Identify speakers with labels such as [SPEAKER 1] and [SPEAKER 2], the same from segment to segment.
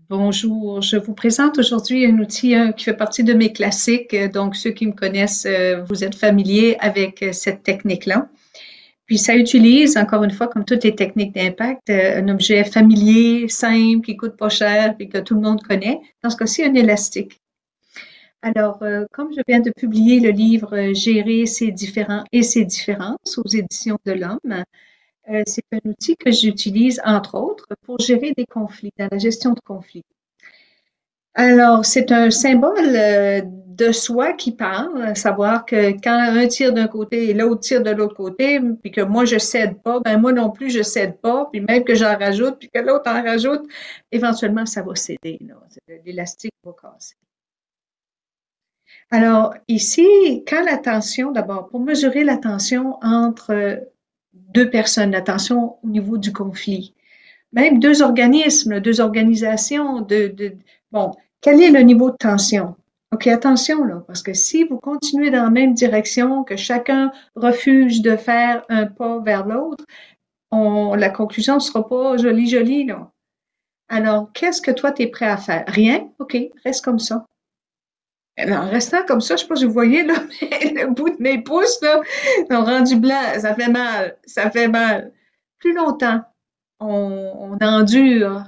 [SPEAKER 1] Bonjour, je vous présente aujourd'hui un outil qui fait partie de mes classiques. Donc, ceux qui me connaissent, vous êtes familiers avec cette technique-là. Puis, ça utilise, encore une fois, comme toutes les techniques d'impact, un objet familier, simple, qui coûte pas cher, puis que tout le monde connaît. Dans ce cas-ci, un élastique. Alors, comme je viens de publier le livre Gérer ses différents et ses différences aux éditions de l'Homme, c'est un outil que j'utilise, entre autres, pour gérer des conflits, dans la gestion de conflits. Alors, c'est un symbole de soi qui parle, à savoir que quand un tire d'un côté et l'autre tire de l'autre côté, puis que moi je cède pas, ben moi non plus je cède pas, puis même que j'en rajoute, puis que l'autre en rajoute, éventuellement ça va céder, là. L'élastique va casser. Alors ici, quand la tension, d'abord, pour mesurer la tension entre deux personnes, la tension au niveau du conflit, même deux organismes, deux organisations, bon, quel est le niveau de tension? OK, attention là, parce que si vous continuez dans la même direction, que chacun refuse de faire un pas vers l'autre, la conclusion ne sera pas jolie, jolie, là. Alors, qu'est-ce que toi, tu es prêt à faire? Rien? OK, reste comme ça. En restant comme ça, je sais pas si vous voyez, là, mais le bout de mes pouces, là, sont rendus blancs. Ça fait mal. Ça fait mal. Plus longtemps on endure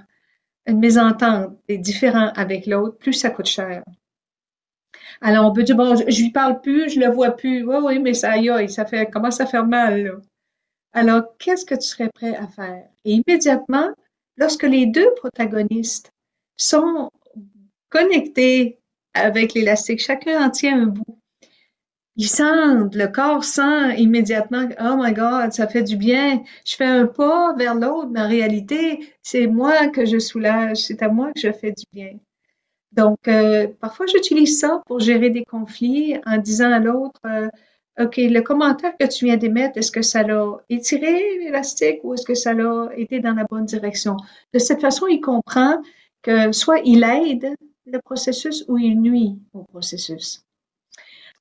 [SPEAKER 1] une mésentente est différent avec l'autre, plus ça coûte cher. Alors, on peut dire, bon, je lui parle plus, je le vois plus. Oui, oui, mais ça aïe, aïe, ça fait, commence à faire mal, là. Alors, qu'est-ce que tu serais prêt à faire? Et immédiatement, lorsque les deux protagonistes sont connectés avec l'élastique, chacun en tient un bout. Ils sentent, le corps sent immédiatement, oh my God, ça fait du bien. Je fais un pas vers l'autre, mais en réalité, c'est moi que je soulage, c'est à moi que je fais du bien. Donc, parfois, j'utilise ça pour gérer des conflits en disant à l'autre, OK, le commentaire que tu viens d'émettre, est-ce que ça l'a étiré l'élastique ou est-ce que ça l'a été dans la bonne direction? De cette façon, il comprend que soit il aide le processus ou il nuit au processus.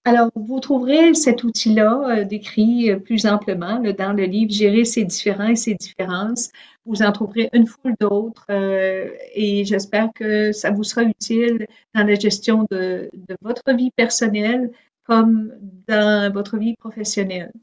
[SPEAKER 1] Alors, vous trouverez cet outil-là décrit plus amplement là, dans le livre Gérer ses différends et ses différences. Vous en trouverez une foule d'autres et j'espère que ça vous sera utile dans la gestion de votre vie personnelle comme dans votre vie professionnelle.